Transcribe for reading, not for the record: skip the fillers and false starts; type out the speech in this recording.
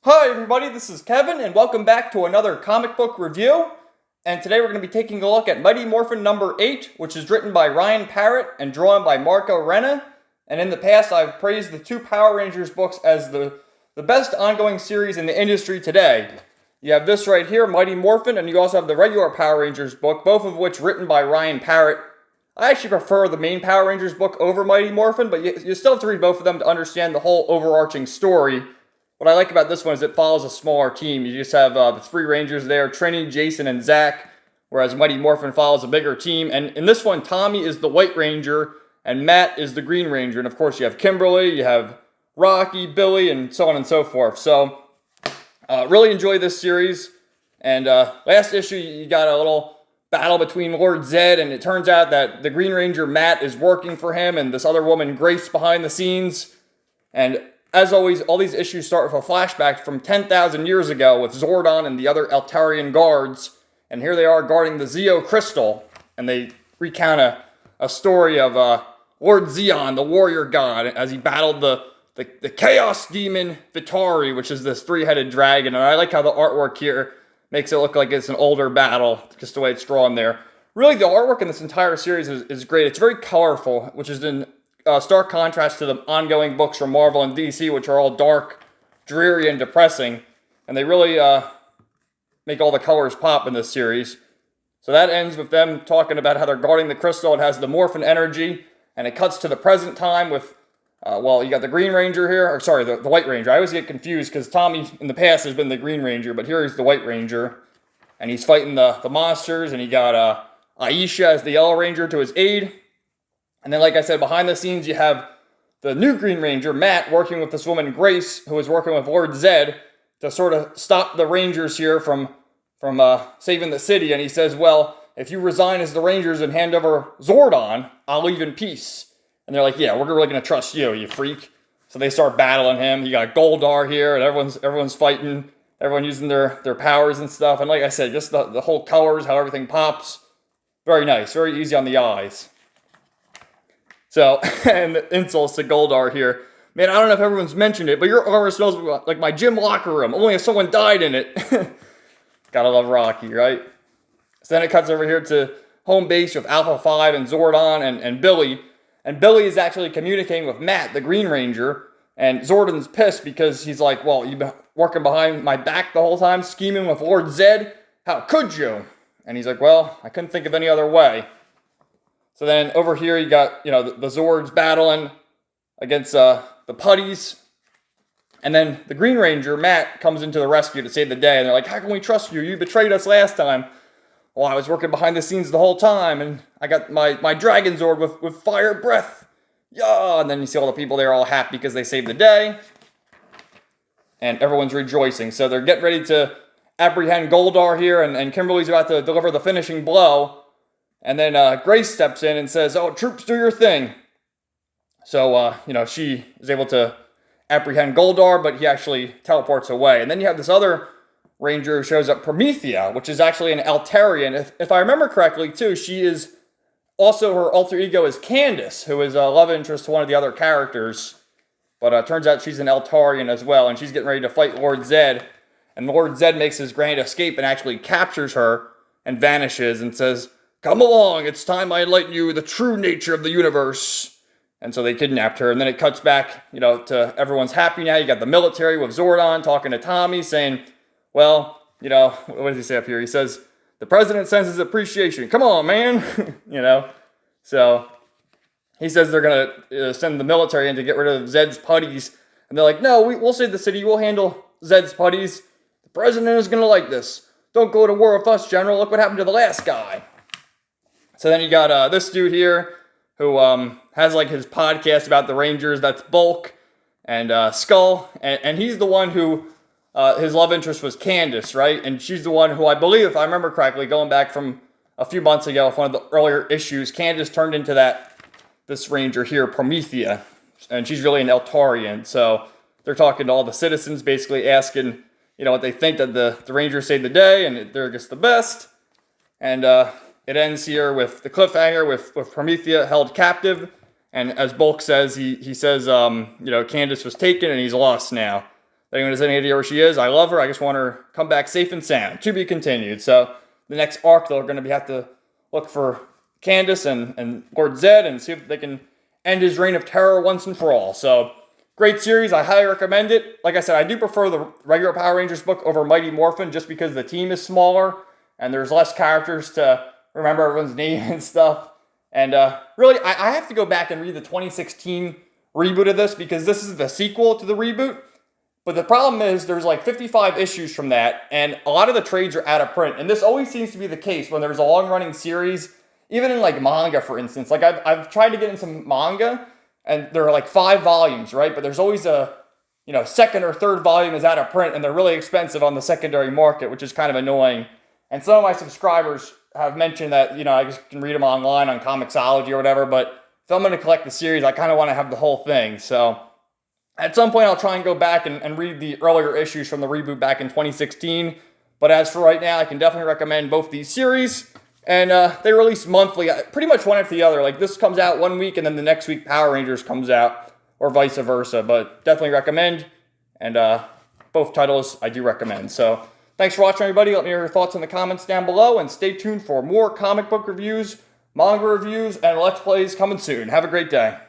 Hi everybody, this is Kevin, and welcome back to another comic book review. And today we're going to be taking a look at Mighty Morphin number 8, which is written by Ryan Parrott and drawn by Marco Renna. And in the past, I've praised the two Power Rangers books as the best ongoing series in the industry today. You have this right here, Mighty Morphin, and you also have the regular Power Rangers book, both of which written by Ryan Parrott. I actually prefer the main Power Rangers book over Mighty Morphin, but you still have to read both of them to understand the whole overarching story. What I like about this one is it follows a smaller team. You just have the three Rangers there, Trini, Jason, and Zach, whereas Mighty Morphin follows a bigger team. And in this one, Tommy is the White Ranger, and Matt is the Green Ranger. And of course, you have Kimberly, you have Rocky, Billy, and so on and so forth. So, really enjoy this series. And last issue, you got a little battle between Lord Zedd, and it turns out that the Green Ranger, Matt, is working for him, and this other woman, Grace, behind the scenes. And as always, all these issues start with a flashback from 10,000 years ago with Zordon and the other Altarian guards. And here they are guarding the Zeo Crystal. And they recount a story of Lord Zeon, the warrior god, as he battled the chaos demon Vitari, which is this three-headed dragon. And I like how the artwork here makes it look like it's an older battle, just the way it's drawn there. Really, the artwork in this entire series is great. It's very colorful, which is in stark contrast to the ongoing books from Marvel and DC, which are all dark, dreary, and depressing. And they really make all the colors pop in this series. So that ends with them talking about how they're guarding the crystal. It has the Morphin energy, and it cuts to the present time with, you got the Green Ranger here, or sorry, the White Ranger. I always get confused because Tommy in the past has been the Green Ranger, but here he's the White Ranger. And he's fighting the monsters, and he got Aisha as the Yellow Ranger to his aid. And then, like I said, behind the scenes, you have the new Green Ranger, Matt, working with this woman, Grace, who is working with Lord Zedd to sort of stop the Rangers here from saving the city. And he says, well, if you resign as the Rangers and hand over Zordon, I'll leave in peace. And they're like, yeah, we're really going to trust you, you freak. So they start battling him. You got Goldar here, and everyone's fighting. Everyone using their powers and stuff. And like I said, just the whole colors, how everything pops. Very nice, very easy on the eyes. So, and the insults to Goldar here. Man, I don't know if everyone's mentioned it, but your armor smells like my gym locker room, only if someone died in it. Gotta love Rocky, right? So then it cuts over here to home base with Alpha 5 and Zordon and Billy. And Billy is actually communicating with Matt, the Green Ranger. And Zordon's pissed because he's like, well, you've been working behind my back the whole time, scheming with Lord Zedd. How could you? And he's like, well, I couldn't think of any other way. So then over here you got, the Zords battling against the Putties. And then the Green Ranger, Matt, comes into the rescue to save the day. And they're like, how can we trust you? You betrayed us last time. Well, I was working behind the scenes the whole time. And I got my Dragon Zord with fire breath. Yeah. And then you see all the people there all happy because they saved the day. And everyone's rejoicing. So they're getting ready to apprehend Goldar here. And Kimberly's about to deliver the finishing blow. And then Grace steps in and says, oh, troops, do your thing. So, she is able to apprehend Goldar, but he actually teleports away. And then you have this other ranger who shows up, Promethea, which is actually an Altarian. If I remember correctly, too, she is also, her alter ego is Candace, who is a love interest to one of the other characters. But it turns out she's an Altarian as well, and she's getting ready to fight Lord Zedd. And Lord Zedd makes his grand escape and actually captures her and vanishes and says, come along, it's time I enlighten you the true nature of the universe. And so they kidnapped her, and then it cuts back, to everyone's happy now. You got the military with Zordon talking to Tommy, saying, well, what does he say up here? He says, the president sends his appreciation. Come on, man. So he says they're going to send the military in to get rid of Zedd's putties. And they're like, no, we'll save the city. We'll handle Zedd's putties. The president is going to like this. Don't go to war with us, General. Look what happened to the last guy. So then you got this dude here who has like his podcast about the Rangers. That's Bulk and Skull. And he's the one who, his love interest was Candace, right? And she's the one who I believe, if I remember correctly, going back from a few months ago, with one of the earlier issues, Candace turned into this Ranger here, Promethea. And she's really an Altarian. So they're talking to all the citizens, basically asking, what they think that the Rangers saved the day and they're just the best. And it ends here with the cliffhanger with Promethea held captive. And as Bulk says, he says, Candace was taken and he's lost now. If anyone has any idea where she is, I love her. I just want her to come back safe and sound. To be continued. So the next arc, they're going to have to look for Candace and Lord Zedd and see if they can end his reign of terror once and for all. So great series. I highly recommend it. Like I said, I do prefer the regular Power Rangers book over Mighty Morphin just because the team is smaller and there's less characters to remember everyone's name and stuff. And really, I have to go back and read the 2016 reboot of this because this is the sequel to the reboot. But the problem is there's like 55 issues from that, and a lot of the trades are out of print. And this always seems to be the case when there's a long-running series, even in like manga, for instance. Like I've tried to get into manga, and there are like 5 volumes, right? But there's always a second or third volume is out of print, and they're really expensive on the secondary market, which is kind of annoying. And some of my subscribers have mentioned that I just can read them online on Comixology or whatever. But if I'm going to collect the series, I kind of want to have the whole thing. So at some point, I'll try and go back and read the earlier issues from the reboot back in 2016. But as for right now, I can definitely recommend both these series. And they release monthly, pretty much one after the other. Like this comes out one week, and then the next week Power Rangers comes out, or vice versa. But definitely recommend. And both titles I do recommend. So thanks for watching, everybody. Let me know your thoughts in the comments down below. And stay tuned for more comic book reviews, manga reviews, and Let's Plays coming soon. Have a great day.